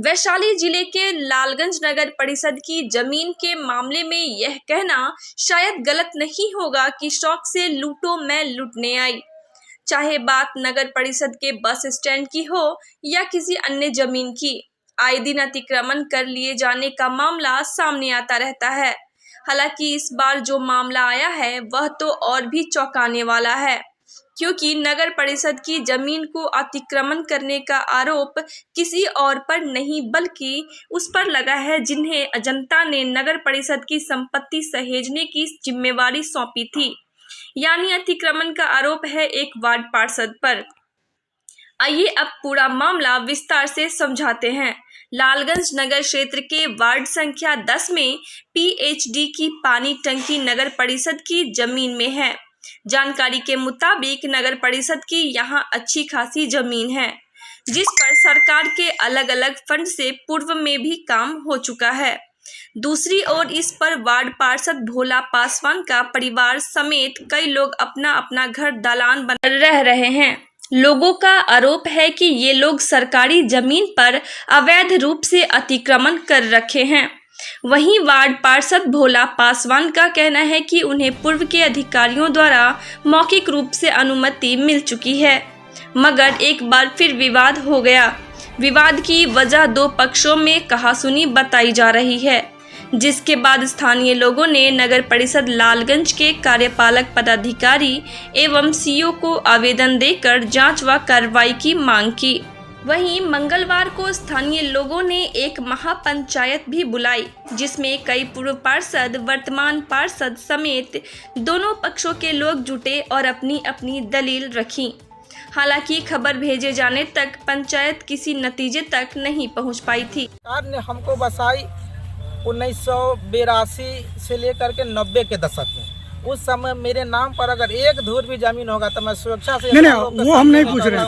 वैशाली जिले के लालगंज नगर परिषद की जमीन के मामले में यह कहना शायद गलत नहीं होगा कि शौक से लूटो मैं लूटने आई। चाहे बात नगर परिषद के बस स्टैंड की हो या किसी अन्य जमीन की, आए दिन अतिक्रमण कर लिए जाने का मामला सामने आता रहता है। हालांकि इस बार जो मामला आया है वह तो और भी चौंकाने वाला है, क्योंकि नगर परिषद की जमीन को अतिक्रमण करने का आरोप किसी और पर नहीं बल्कि उस पर लगा है जिन्हें जनता ने नगर परिषद की संपत्ति सहेजने की जिम्मेवारी सौंपी थी। यानी अतिक्रमण का आरोप है एक वार्ड पार्षद पर। आइए अब पूरा मामला विस्तार से समझाते हैं। लालगंज नगर क्षेत्र के वार्ड संख्या 10 में पीएचडी की पानी टंकी नगर परिषद की जमीन में है। जानकारी के मुताबिक नगर परिषद की यहां अच्छी खासी जमीन है, जिस पर सरकार के अलग अलग फंड से पूर्व में भी काम हो चुका है। दूसरी ओर इस पर वार्ड पार्षद भोला पासवान का परिवार समेत कई लोग अपना अपना घर दालान बना रह रहे हैं। लोगों का आरोप है कि ये लोग सरकारी जमीन पर अवैध रूप से अतिक्रमण कर रखे हैं। वहीं वार्ड पार्षद भोला पासवान का कहना है कि उन्हें पूर्व के अधिकारियों द्वारा मौखिक रूप से अनुमति मिल चुकी है, मगर एक बार फिर विवाद हो गया। विवाद की वजह दो पक्षों में कहासुनी बताई जा रही है, जिसके बाद स्थानीय लोगों ने नगर परिषद लालगंज के कार्यपालक पदाधिकारी एवं सीईओ को आवेदन देकर जांच व कार्रवाई की मांग की। वहीं मंगलवार को स्थानीय लोगों ने एक महापंचायत भी बुलाई, जिसमें कई पूर्व पार्षद, वर्तमान पार्षद समेत दोनों पक्षों के लोग जुटे और अपनी अपनी दलील रखी। हालांकि खबर भेजे जाने तक पंचायत किसी नतीजे तक नहीं पहुंच पाई थी। सरकार ने हमको बसाई 1982 से लेकर के 90 के दशक में। उस समय मेरे नाम पर अगर एक धूर भी जमीन होगा तो मैं सुरक्षा से नहीं, वो हम नहीं पूछ रहे।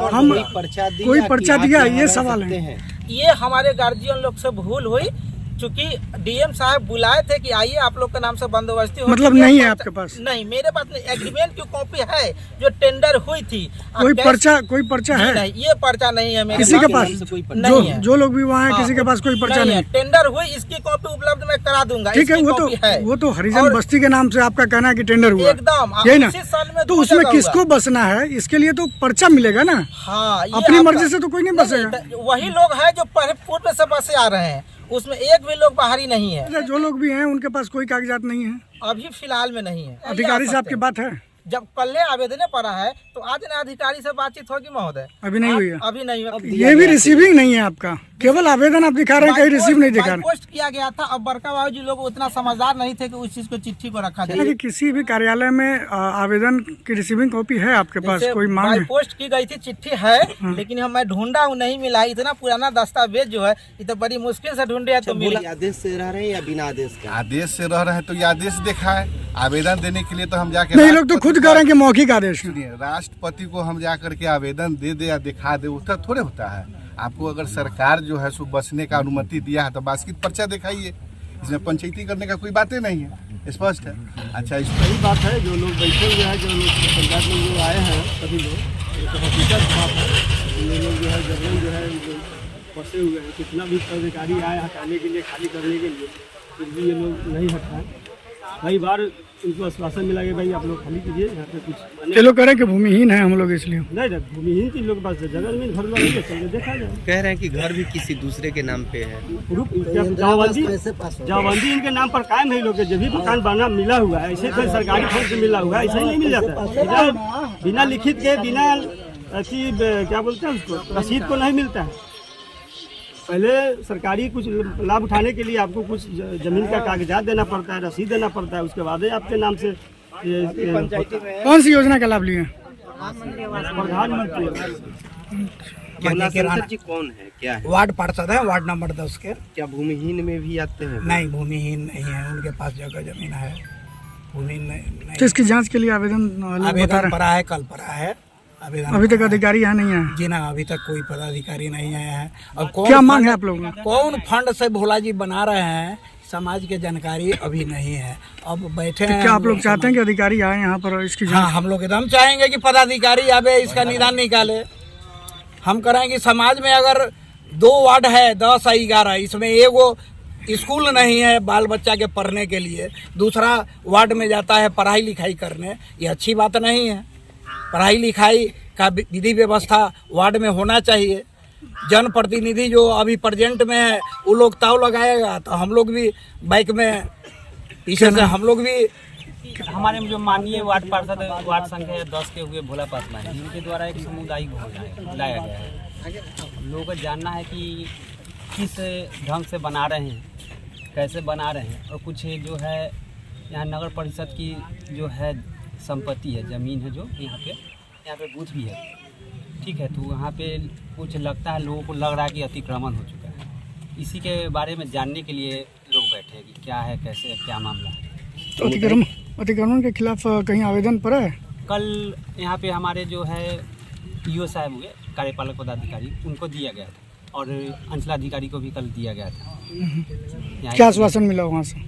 हम कोई पर्चा दिया, ये सवाल है। ये हमारे गार्जियन लोग से भूल हुई, चूँकि डीएम साहब बुलाए थे कि आइए आप लोग के नाम से बंदोबस्ती हो। मतलब नहीं है आपके पास? नहीं, मेरे पास एग्रीमेंट की कॉपी है जो टेंडर हुई थी। कोई पर्चा है? नहीं, ये पर्चा नहीं है मेरे किसी के पास नहीं है। जो लोग भी वहाँ हैं, किसी के पास कोई पर्चा नहीं है। टेंडर हुई, इसकी कॉपी उपलब्ध मैं करा दूंगा। ठीक है, वो तो हरिजन बस्ती के नाम से आपका कहना है कि टेंडर हुआ एकदम, यही ना? तो उसमें किसको बसना है, इसके लिए तो पर्चा मिलेगा ना। हाँ, अपनी मर्जी से तो कोई नहीं बसेगा। वही लोग है जो पूर्व से बसे आ रहे हैं, उसमें एक भी लोग बाहरी नहीं है। जो लोग भी हैं उनके पास कोई कागजात नहीं है, अभी फिलहाल में नहीं है। अधिकारी साहब की बात है? जब कल आवेदन पड़ा है तो आज ने अधिकारी से बातचीत होगी महोदय? अभी नहीं हुई है। अभी नहीं हुई। ये भी रिसीविंग नहीं है आपका, केवल आवेदन आप दिखा रहे हैं, कहीं रिसीव नहीं दिखा रहे। पोस्ट किया गया था। अब बड़का बाबू जी लोग उतना समझदार नहीं थे कि उस चीज को चिट्ठी को रखा जाए। किसी भी कार्यालय में आवेदन की रिसीविंग कॉपी है आपके पास? कोई मांग है? पोस्ट की गई थी, चिट्ठी है, लेकिन मैं ढूंढा हूँ, नहीं मिला। इतना पुराना दस्तावेज जो है ये तो बड़ी मुश्किल से ढूंढे तो मिला। आदेश से रह रहे हैं या बिना आदेश के? आदेश से रह रहे हैं तो ये आदेश देखा है। आवेदन देने के लिए तो हम जाके नहीं, लोग तो खुद कह रहे हैं कि मौखिक आदेश है। राष्ट्रपति को हम जा करके आवेदन दे दे या दिखा दे, उसका थोड़े होता है। आपको अगर सरकार जो है सो बसने का अनुमति दिया है तो बास्किट पर्चा दिखाइए। इसमें पंचायती करने का कोई बातें नहीं है, स्पष्ट है। अच्छा, सही बात है। जो लोग बैठे हुए हैं, जो लोग पंचायत में जो आए हैं, सभी लोग तो हकीकत बात है। ये लोग जो है जमीन जो है फंसे हुए हैं। कितना भी अधिकारी आए हटाने के लिए, खाली करने के लिए, फिर भी ये लोग नहीं हटाए। कई बार उनको आश्वासन मिला कि भाई आप लोग खाली कीजिए, यहाँ पे कुछ। ये लोग कह रहे हैं कि भूमिहीन है हम लोग, इसलिए नहीं, भूमिहीन की लोग पास जगह में घर में चलिए देखा जाए। कह रहे हैं कि घर भी किसी दूसरे के नाम पे है। जवाबंदी इनके नाम पर कायम है। लोग जब भी मकान बना मिला हुआ है, ऐसे तो सरकारी फंड से मिला हुआ है, ऐसे ही नहीं मिल जाता। बिना लिखित के, बिना ऐसी क्या बोलते हैं उसको, रसीद को नहीं मिलता है। पहले सरकारी कुछ लाभ उठाने के लिए आपको कुछ जमीन का कागजात देना पड़ता है, रसीद देना पड़ता है, उसके बाद ही आपके नाम से। कौन सी योजना का लाभ लिए? प्रधानमंत्री जी कौन है, क्या है? वार्ड पार्षद है, वार्ड नंबर 10 के। क्या भूमिहीन में भी आते हैं? नहीं, भूमिहीन नहीं है, उनके पास जगह जमीन है। भूमिहीन नहीं। तो इसकी जाँच के लिए आवेदन पड़ा है, कल पड़ा है। अभी तक अधिकारी यहाँ नहीं आया? जी ना, अभी तक कोई पदाधिकारी नहीं आया है। और क्या मांग है आप लोगों की? कौन फंड से भोला जी बना रहे हैं, समाज के जानकारी अभी नहीं है। अब बैठे हैं। क्या आप लोग चाहते हैं कि अधिकारी आए यहाँ पर इसकी? हाँ, हम लोग एकदम चाहेंगे कि पदाधिकारी आवे, इसका निदान निकाले। हम करें कि समाज में अगर 2 वार्ड है 10 11, इसमें एगो स्कूल नहीं है बाल बच्चा के पढ़ने के लिए, दूसरा वार्ड में जाता है पढ़ाई लिखाई करने। ये अच्छी बात नहीं है। पढ़ाई लिखाई का विधि व्यवस्था वार्ड में होना चाहिए। जनप्रतिनिधि जो अभी प्रेजेंट में है वो लोग ताव लगाएगा तो हम लोग भी बाइक में पीछे से हम लोग भी। हमारे जो माननीय वार्ड पार्षद वार्ड संख्या 10 के हुए भोला पासवान, इनके द्वारा एक सामुदायिक भोजन लाया गया है। लोगों को जानना है कि किस ढंग से बना रहे हैं, कैसे बना रहे हैं, और कुछ जो है यहाँ नगर परिषद की जो है संपत्ति है, ज़मीन है जो यहाँ पे बूथ भी है, ठीक है। तो वहाँ पे कुछ लगता है लोगों को लग रहा है कि अतिक्रमण हो चुका है। इसी के बारे में जानने के लिए लोग बैठे कि क्या है, कैसे, क्या मामला है। तो अतिक्रमण के खिलाफ कहीं आवेदन पड़ा है? कल यहाँ पे हमारे जो है ईओ साहब हुए कार्यपालक पदाधिकारी, उनको दिया गया था, और अंचलाधिकारी को भी कल दिया गया था। क्या आश्वासन मिला वहाँ से?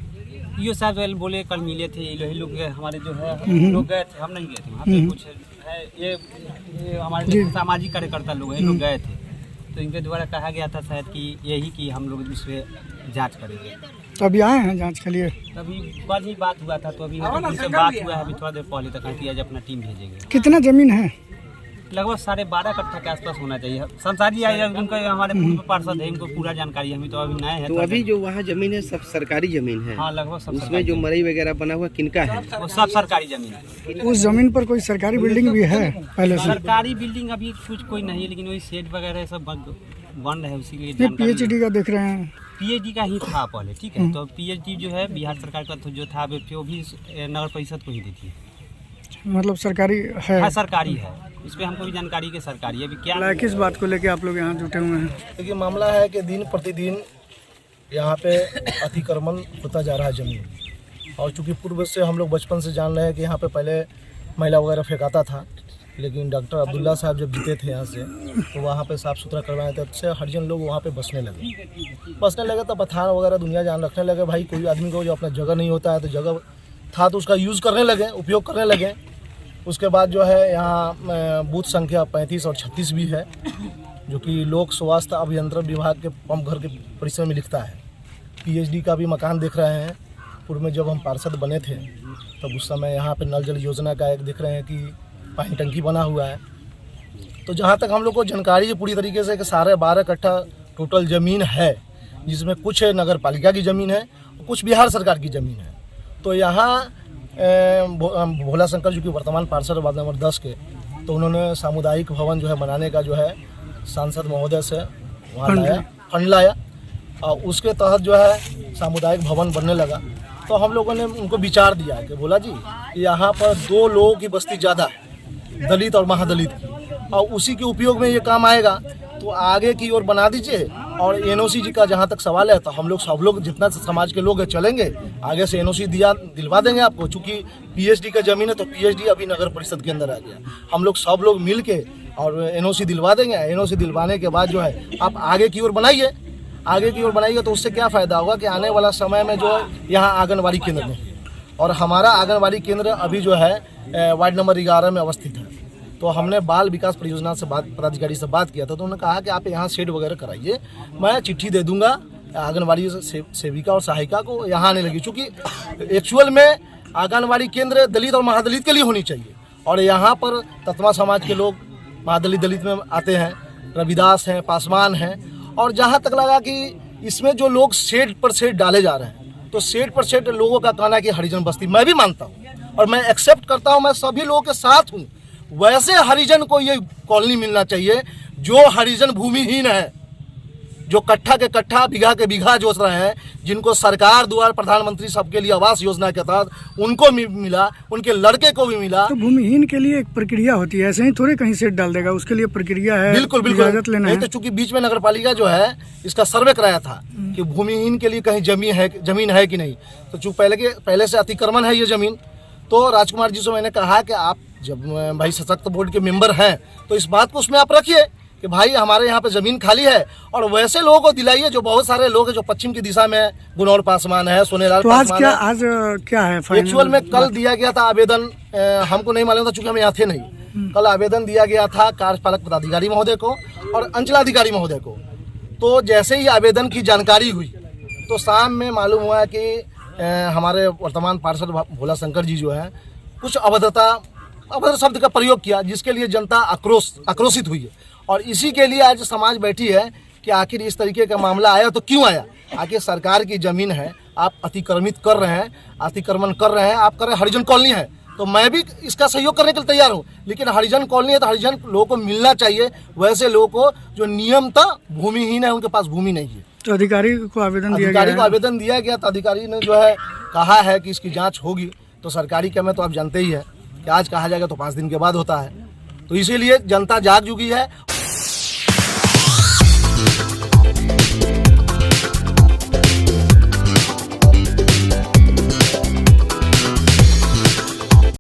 ईओ साहब बोले कल मिले थे, यही लोग हमारे जो है लोग गए थे, हम नहीं गए थे वहाँ पे। कुछ है ये हमारे सामाजिक कार्यकर्ता लोग हैं, लोग गए थे, तो इनके द्वारा कहा गया था शायद कि यही कि हम लोग इस पर जाँच करेंगे। तो अभी आए हैं जांच के लिए? अभी कल ही बात हुआ था, तो अभी उनसे बात हुआ है, अभी थोड़ा देर पहले तक कि आज अपना टीम भेजेंगे। कितना जमीन है? लगभग 12.5 कट्ठा के आसपास होना चाहिए। संसारी आए उनको, हमारे पूर्व पार्षद है, इनको पूरा जानकारी, हमें तो अभी नए हैं। तो अभी जो वहाँ जमीन है सब सरकारी जमीन है? हाँ, लगभग सब। उसमें जो मरई वगैरह बना हुआ किनका है? वो सब सरकारी जमीन है। उस जमीन पर कोई सरकारी बिल्डिंग भी है पहले से? सरकारी बिल्डिंग अभी कुछ कोई नहीं है, लेकिन वही शेड वगैरह सब बन रहे हैं, उसी लिए पीएचडी का देख रहे हैं? पीएचडी का ही था पहले, ठीक है। तो पीएचडी जो है बिहार सरकार का जो था वो भी नगर परिषद को ही दी थी। मतलब सरकारी है? हाँ, सरकारी है। इस पर हमको भी जानकारी के सरकारी है। अभी क्या किस बात को लेके आप लोग यहाँ जुटे हुए हैं? देखिए, मामला है कि दिन प्रतिदिन यहाँ पे अतिक्रमण होता जा रहा है ज़मीन, और चूँकि पूर्व से हम लोग बचपन से जान रहे हैं कि यहाँ पे पहले मैला वगैरह फेंकाता था, लेकिन डॉक्टर अब्दुल्ला साहब जब जीते थे यहाँ से, तो वहाँ पे साफ़ सुथरा करवाए थे, उससे हरिजन लोग वहाँ पे बसने लगे तो पठान वगैरह दुनिया जान रखने लगे। भाई कोई आदमी को जो अपना जगह नहीं होता है, तो जगह था तो उसका यूज़ करने लगे, उपयोग करने लगे। उसके बाद जो है यहाँ बूथ संख्या 35 और 36 भी है, जो कि लोक स्वास्थ्य अभियंत्रण विभाग के पंप घर के परिसर में लिखता है। पीएचडी का भी मकान देख रहे हैं। पूर्व में जब हम पार्षद बने थे तब उस समय यहाँ पे नल जल योजना का एक देख रहे हैं कि पानी टंकी बना हुआ है। तो जहाँ तक हम लोग को जानकारी है पूरी तरीके से कि 12.5 कट्ठा टोटल ज़मीन है, जिसमें कुछ नगर पालिका की ज़मीन है, कुछ बिहार सरकार की ज़मीन है। तो यहाँ भोला शंकर जो कि वर्तमान पार्षद वार्ड नंबर 10 के, तो उन्होंने सामुदायिक भवन जो है बनाने का जो है सांसद महोदय से वहाँ फंड लाया, और उसके तहत जो है सामुदायिक भवन बनने लगा। तो हम लोगों ने उनको विचार दिया कि भोला जी, यहाँ पर 2 लोगों की बस्ती ज़्यादा है, दलित और महादलित की, और उसी के उपयोग में ये काम आएगा, तो आगे की ओर बना दीजिए। और एनओसी जी का जहाँ तक सवाल है, तो हम लोग सब लोग जितना समाज के लोग चलेंगे आगे से एनओसी दिलवा देंगे आपको। चूँकि पीएचडी का ज़मीन है, तो पीएचडी अभी नगर परिषद के अंदर आ गया। हम लोग सब लोग मिल के और एनओसी दिलवा देंगे। एनओसी दिलवाने के बाद जो है आप आगे की ओर बनाइए, तो उससे क्या फ़ायदा होगा कि आने वाला समय में जो यहाँ आंगनबाड़ी केंद्र नहीं है, और हमारा आंगनबाड़ी केंद्र अभी जो है वार्ड नंबर 11 में अवस्थित है। तो हमने बाल विकास परियोजना से पदाधिकारी से बात किया था, तो उन्होंने कहा कि आप यहाँ शेड वगैरह कराइए, मैं चिट्ठी दे दूंगा आंगनबाड़ी सेविका और सहायिका को यहाँ आने लगी। चूँकि एक्चुअल में आंगनबाड़ी केंद्र दलित और महादलित के लिए होनी चाहिए, और यहाँ पर तत्वा समाज के लोग महादलित दलित में आते हैं, रविदास हैं, पासवान हैं। और जहाँ तक लगा कि इसमें जो लोग शेड पर शेड डाले जा रहे हैं, तो शेड पर शेड लोगों का कहना है कि हरिजन बस्ती, मैं भी मानता हूँ और मैं एक्सेप्ट करता हूँ, मैं सभी लोगों के साथ हूँ। वैसे हरिजन को ये कॉलोनी मिलना चाहिए जो हरिजन भूमिहीन है, जो कट्ठा के कट्ठा बीघा के बीघा जोत रहे हैं, जिनको सरकार द्वारा प्रधानमंत्री सबके लिए आवास योजना के तहत उनको मिला, उनके लड़के को भी मिला। तो भूमिहीन के लिए एक प्रक्रिया होती है, ऐसे ही थोड़े कहीं से डाल देगा, उसके लिए प्रक्रिया है। बिल्कुल इजाजत लेना है। तो चूंकि बीच में नगर पालिका जो है इसका सर्वे कराया था कि भूमिहीन के लिए कहीं जमीन है कि नहीं, तो चूंकि पहले से अतिक्रमण है ये जमीन, तो राजकुमार जी से मैंने कहा कि आप जब भाई सशक्त बोर्ड के मेंबर हैं तो इस बात को उसमें आप रखिए कि भाई हमारे यहाँ पे ज़मीन खाली है, और वैसे लोगों को दिलाइए जो बहुत सारे लोग हैं जो पश्चिम की दिशा में गुनौर पासवान है, सोनेलाल तो पासवान है। आज क्या है एक्चुअल में कल दिया गया था आवेदन, हमको नहीं मालूम था चूंकि हम यहाँ थे नहीं। कल आवेदन दिया गया था कार्यपालक पदाधिकारी महोदय को और अंचलाधिकारी महोदय को तो जैसे ही आवेदन की जानकारी हुई तो शाम में मालूम हुआ कि हमारे वर्तमान पार्षद भोला शंकर जी जो है कुछ अभद्र शब्द का प्रयोग किया, जिसके लिए जनता आक्रोशित हुई है। और इसी के लिए आज समाज बैठी है कि आखिर इस तरीके का मामला आया तो क्यों आया। आखिर सरकार की ज़मीन है, आप अतिक्रमण कर रहे हैं, आप कर रहे हैं, हरिजन कॉलोनी है, तो मैं भी इसका सहयोग करने के लिए तैयार हूँ। लेकिन हरिजन कॉलोनी है तो हरिजन लोगों को मिलना चाहिए, वैसे लोगों को जो नियमतः भूमिहीन है, उनके पास भूमि नहीं है। तो अधिकारी को आवेदन दिया गया तो अधिकारी ने जो है कहा है कि इसकी जांच होगी। तो सरकारी काम में तो आप जानते ही है कि आज कहा जाएगा तो 5 दिन के बाद होता है। तो इसीलिए जनता जाग चुकी है।